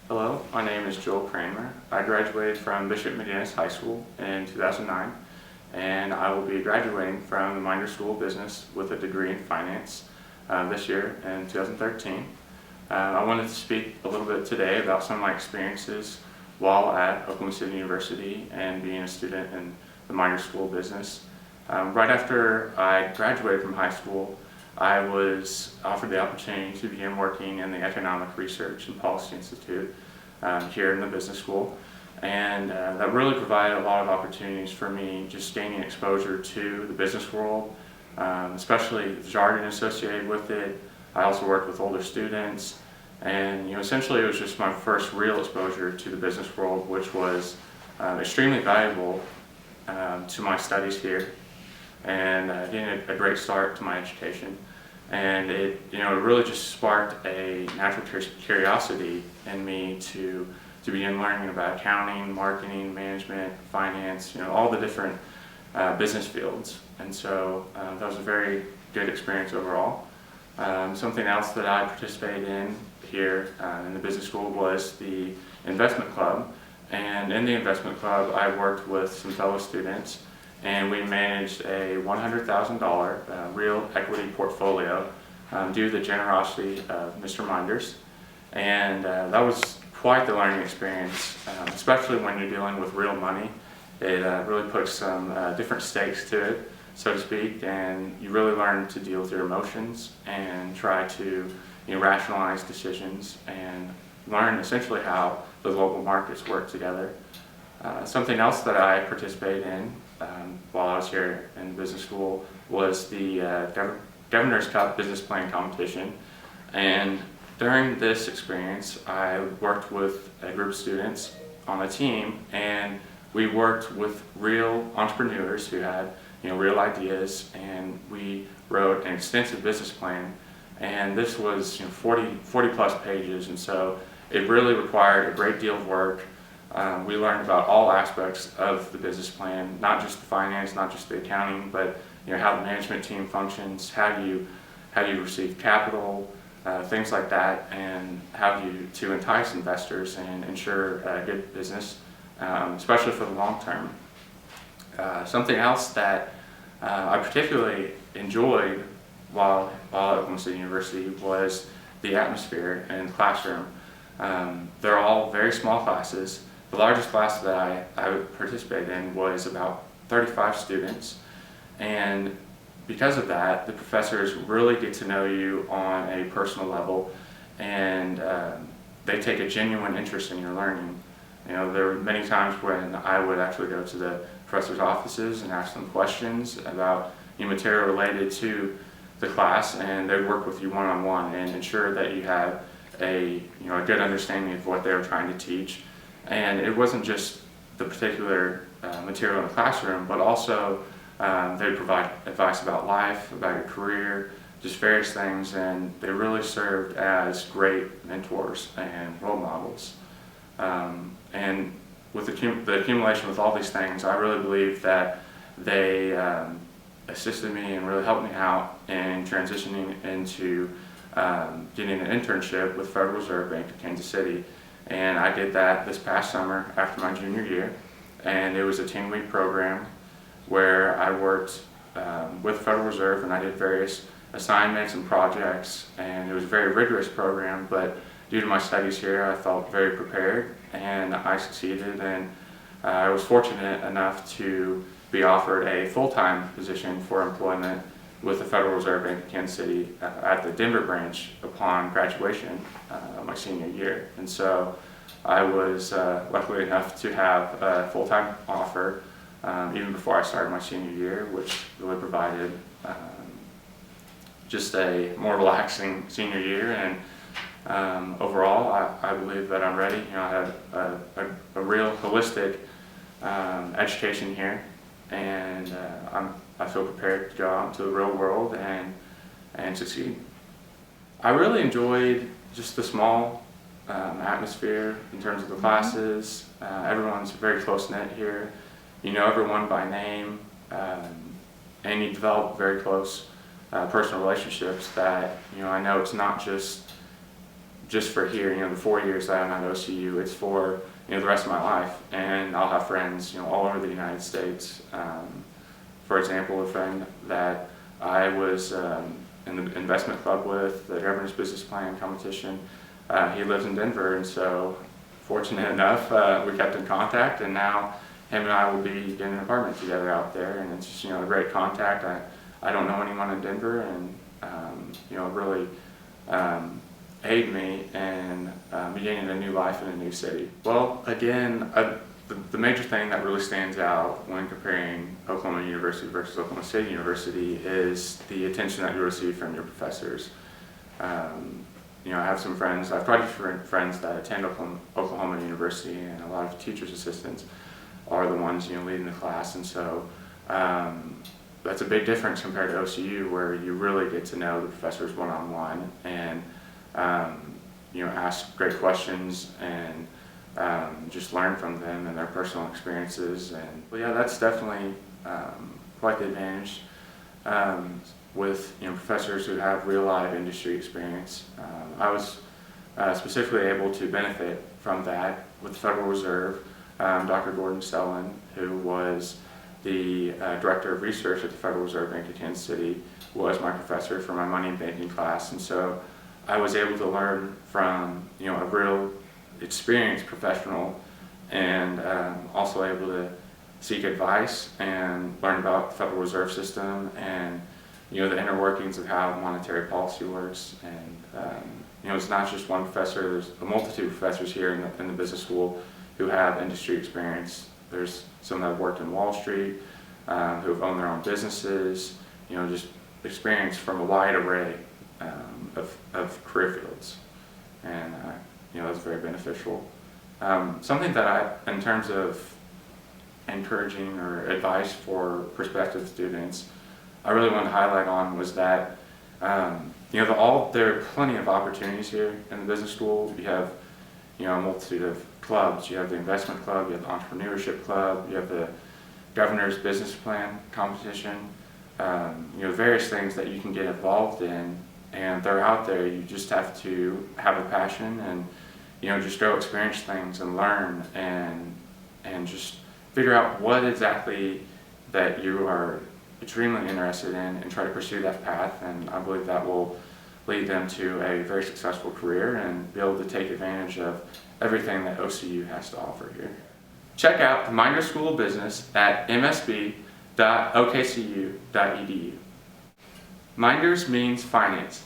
Hello, my name is Cranmer. I graduated from Bishop McGinnis High School in 2009, and I will be graduating from the Meinders School of Business with a degree in finance this year in 2013. I wanted to speak a little bit today about some of my experiences while at Oklahoma City University and being a student in the Meinders School of Business. Right after I graduated from high school, I was offered the opportunity to begin working in the Economic Research and Policy Institute here in the business school, and that really provided a lot of opportunities for me, just gaining exposure to the business world, especially the jargon associated with it. I also worked with older students, and essentially it was just my first real exposure to the business world, which was extremely valuable to my studies here, and getting a great start to my education. And it really just sparked a natural curiosity in me to begin learning about accounting, marketing, management, finance, all the different business fields. And so that was a very good experience overall. Something else that I participated in here in the business school was the investment club. And in the investment club, I worked with some fellow students, and we managed a $100,000 real equity portfolio due to the generosity of Mr. Meinders. And that was quite the learning experience, especially when you're dealing with real money. It really puts some different stakes to it, so to speak, and you really learn to deal with your emotions and try to rationalize decisions and learn essentially how the local markets work together. Something else that I participated in while I was here in business school was the Governor's Cup Business Plan Competition. And during this experience, I worked with a group of students on a team, and we worked with real entrepreneurs who had real ideas, and we wrote an extensive business plan. And this was 40 plus pages, and so it really required a great deal of work. We learned about all aspects of the business plan, not just the finance, not just the accounting, but how the management team functions, how do you receive capital, things like that, and how do you to entice investors and ensure a good business, especially for the long term. Something else that I particularly enjoyed while at Oklahoma City University was the atmosphere in the classroom. They're all very small classes. The largest class that I participated in was about 35 students, and because of that, the professors really get to know you on a personal level, and they take a genuine interest in your learning. There were many times when I would actually go to the professors' offices and ask them questions about material related to the class, and they'd work with you one-on-one and ensure that you have a good understanding of what they were trying to teach. And it wasn't just the particular material in the classroom, but also they provide advice about life, about your career, just various things, and they really served as great mentors and role models. And with the accumulation with all these things, I really believe that they assisted me and really helped me out in transitioning into getting an internship with Federal Reserve Bank of Kansas City. And I did that this past summer after my junior year, and it was a 10-week program where I worked with Federal Reserve, and I did various assignments and projects, and it was a very rigorous program, but due to my studies here, I felt very prepared, and I succeeded, and I was fortunate enough to be offered a full-time position for employment with the Federal Reserve Bank of Kansas City at the Denver branch upon graduation my senior year. And so I was lucky enough to have a full-time offer even before I started my senior year, which really provided just a more relaxing senior year. And overall, I believe that I'm ready. I have a real holistic education here, and I feel prepared to go out into the real world and succeed. I really enjoyed just the small atmosphere in terms of the classes. Everyone's very close-knit here. You know everyone by name, and you develop very close personal relationships that I know it's not just just for here, the 4 years that I'm at OCU, it's for the rest of my life, and I'll have friends all over the United States. For example, a friend that I was in the investment club with, the Governor's Business Plan competition, he lives in Denver, and so fortunate enough, we kept in contact, and now him and I will be getting an apartment together out there, and it's just a great contact. I don't know anyone in Denver, and it really aid me in beginning a new life in a new city. Well, again, the major thing that really stands out when comparing Oklahoma University versus Oklahoma State University is the attention that you receive from your professors. I have some friends, I have quite a few friends that attend Oklahoma University, and a lot of teachers' assistants are the ones leading the class, and so that's a big difference compared to OCU, where you really get to know the professors one-on-one and ask great questions and just learn from them and their personal experiences. And yeah, that's definitely quite the advantage with professors who have real live industry experience. I was specifically able to benefit from that with the Federal Reserve. Dr. Gordon Sellon, who was the Director of Research at the Federal Reserve Bank of Kansas City, was my professor for my money and banking class, and so I was able to learn from a real experienced professional, and also able to seek advice and learn about the Federal Reserve System and the inner workings of how monetary policy works. And it's not just one professor. There's a multitude of professors here in the business school who have industry experience. There's some that have worked in Wall Street, who have owned their own businesses, just experience from a wide array of career fields, and that's very beneficial. Something that in terms of encouraging or advice for prospective students, I really wanted to highlight on was that there are plenty of opportunities here in the business school. You have a multitude of clubs. You have the investment club, you have the entrepreneurship club, you have the Governor's Business Plan competition, various things that you can get involved in, and they're out there. You just have to have a passion and just go experience things and learn and just figure out what exactly that you are extremely interested in and try to pursue that path, and I believe that will lead them to a very successful career and be able to take advantage of everything that OCU has to offer here. Check out the Meinders School of Business at msb.okcu.edu. Meinders means finance.